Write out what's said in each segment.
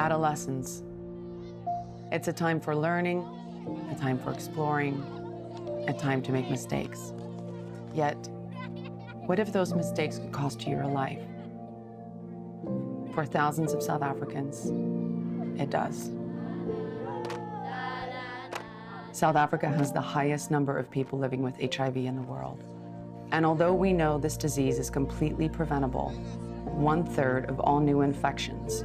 Adolescence. It's a time for learning, a time for exploring, a time to make mistakes. Yet, what if those mistakes could cost you your life? For thousands of South Africans, it does. South Africa has the highest number of people living with HIV in the world. And although we know this disease is completely preventable, 1/3 of all new infections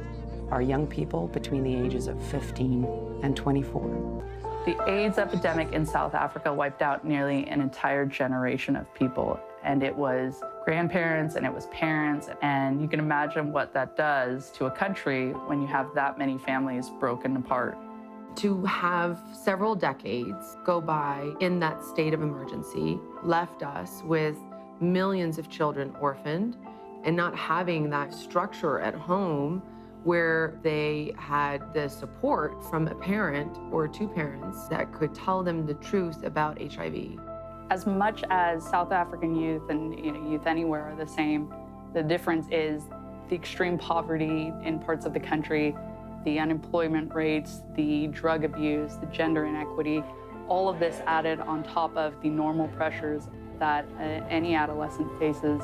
are young people between the ages of 15 and 24. The AIDS epidemic in South Africa wiped out nearly an entire generation of people. And it was grandparents and it was parents. And you can imagine what that does to a country when you have that many families broken apart. To have several decades go by in that state of emergency left us with millions of children orphaned and not having that structure at home where they had the support from a parent or two parents that could tell them the truth about HIV. As much as South African youth and youth anywhere are the same, the difference is the extreme poverty in parts of the country, the unemployment rates, the drug abuse, the gender inequity, all of this added on top of the normal pressures that any adolescent faces.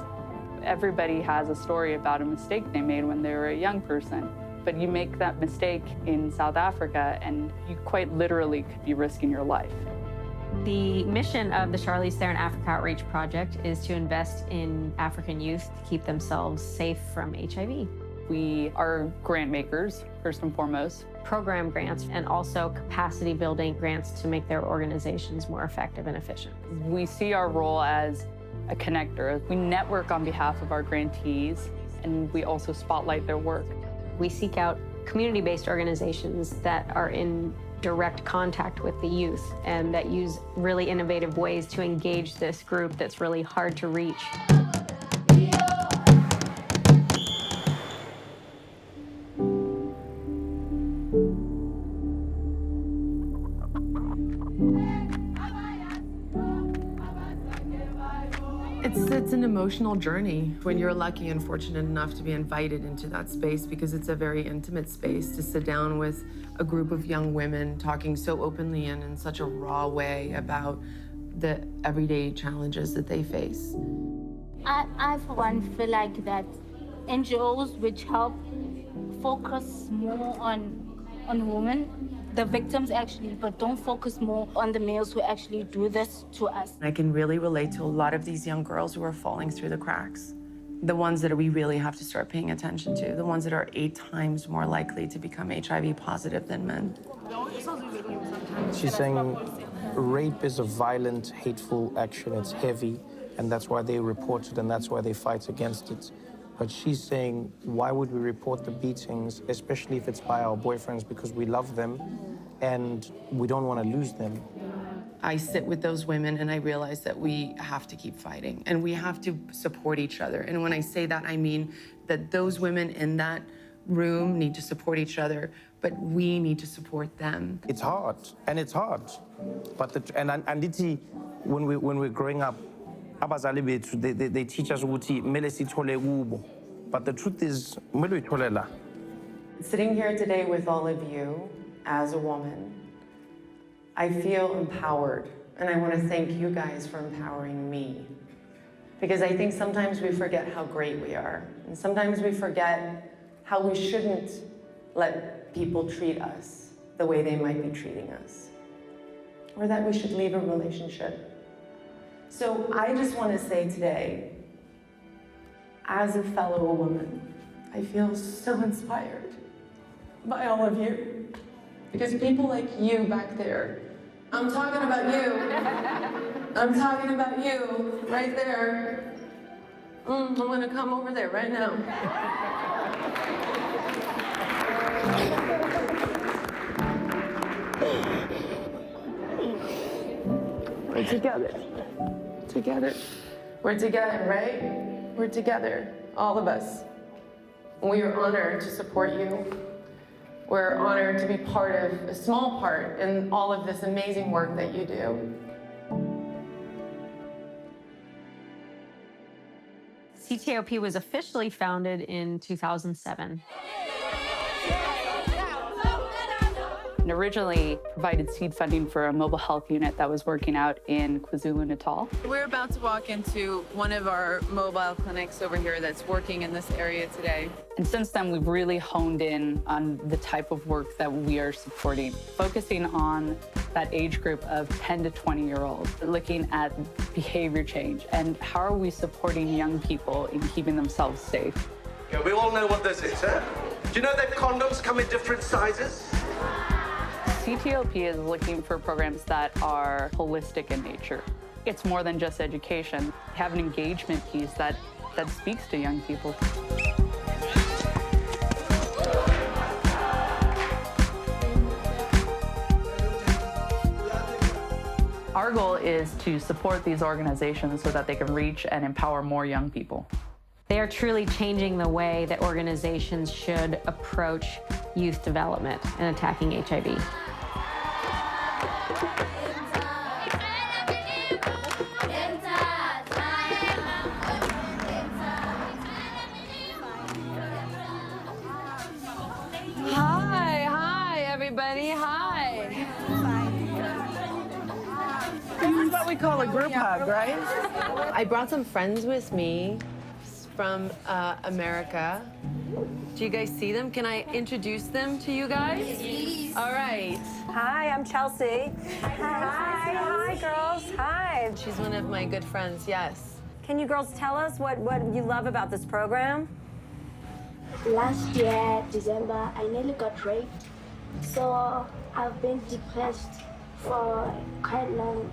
Everybody has a story about a mistake they made when they were a young person, but you make that mistake in South Africa and you quite literally could be risking your life. The mission of the Charlize, Theron Africa Outreach Project is to invest in African youth to keep themselves safe from HIV. We are grant makers, first and foremost. Program grants and also capacity building grants to make their organizations more effective and efficient. We see our role as a connector. We network on behalf of our grantees, and we also spotlight their work. We seek out community-based organizations that are in direct contact with the youth and that use really innovative ways to engage this group that's really hard to reach. It's an emotional journey when you're lucky and fortunate enough to be invited into that space, because it's a very intimate space to sit down with a group of young women talking so openly and in such a raw way about the everyday challenges that they face. I for one feel like that NGOs which help focus more on women, the victims actually, but don't focus more on the males who actually do this to us. I can really relate to a lot of these young girls who are falling through the cracks. The ones that we really have to start paying attention to, the ones that are 8 times more likely to become HIV positive than men. She's saying rape is a violent, hateful action, it's heavy, and that's why they report it and that's why they fight against it. But she's saying, why would we report the beatings, especially if it's by our boyfriends, because we love them and we don't want to lose them. I sit with those women and I realize that we have to keep fighting and we have to support each other. And when I say that, I mean that those women in that room need to support each other, but we need to support them. It's hard, and it's hard. But when we're growing up, abazali bethu they teach us ukuthi kumele sithole kubo, but the truth is kumele uyithole la. Sitting here today with all of you as a woman, I feel empowered, and I want to thank you guys for empowering me, because I think sometimes we forget how great we are, and sometimes we forget how we shouldn't let people treat us the way they might be treating us, or that we should leave a relationship. So I just want to say today, as a fellow woman, I feel so inspired by all of you. Because people like you back there, I'm talking about you. I'm talking about you right there. I'm gonna come over there right now. We're together. Together. We're together, right? We're together, all of us. We are honored to support you. We're honored to be part of, a small part in all of this amazing work that you do. CTAOP was officially founded in 2007. and originally provided seed funding for a mobile health unit that was working out in KwaZulu-Natal. We're about to walk into one of our mobile clinics over here that's working in this area today. And since then, we've really honed in on the type of work that we are supporting, focusing on that age group of 10 to 20-year-olds, looking at behavior change and how are we supporting young people in keeping themselves safe. Yeah, we all know what this is, huh? Do you know that condoms come in different sizes? CTAOP is looking for programs that are holistic in nature. It's more than just education. Have an engagement piece that speaks to young people. Our goal is to support these organizations so that they can reach and empower more young people. They are truly changing the way that organizations should approach youth development and attacking HIV. Hi, everybody, hi. This is what we call a group hug, right? I brought some friends with me from America. Do you guys see them? Can I introduce them to you guys? Yes. All right. Hi, I'm Chelsea. Hi, girls. Hi. She's one of my good friends, yes. Can you girls tell us what you love about this program? Last year, December, I nearly got raped. So I've been depressed for quite long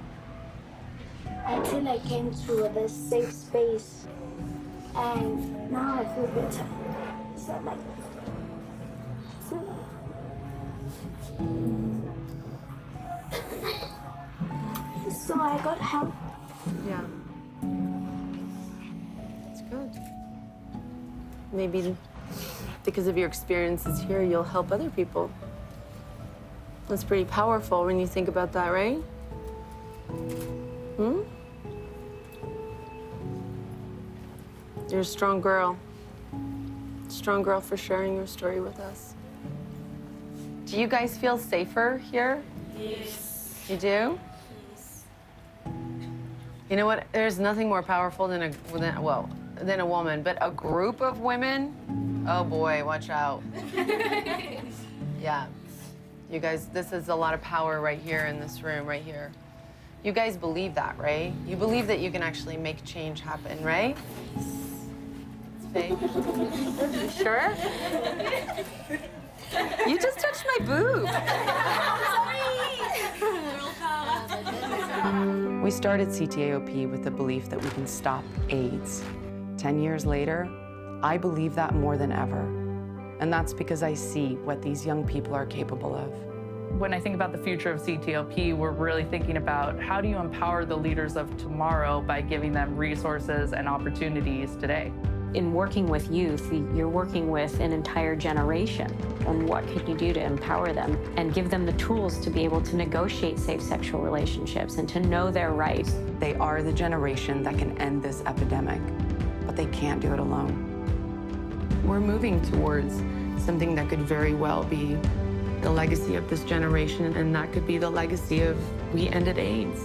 until I came to this safe space. And now I feel better. So I got help. Yeah. It's good. Maybe because of your experiences here, you'll help other people. That's pretty powerful when you think about that, right? You're a strong girl. Strong girl for sharing your story with us. Do you guys feel safer here? Yes. You do? Yes. You know what? There's nothing more powerful than a woman, but a group of women, oh boy, watch out. Yeah. You guys, this is a lot of power right here in this room, right here. You guys believe that, right? You believe that you can actually make change happen, right? Faith. You sure? You just touched my boob. We started CTAOP with the belief that we can stop AIDS. 10 years later, I believe that more than ever. And that's because I see what these young people are capable of. When I think about the future of CTAOP, we're really thinking about how do you empower the leaders of tomorrow by giving them resources and opportunities today. In working with youth, you're working with an entire generation. And what could you do to empower them and give them the tools to be able to negotiate safe sexual relationships and to know their rights? They are the generation that can end this epidemic, but they can't do it alone. We're moving towards something that could very well be the legacy of this generation, and that could be the legacy of we ended AIDS.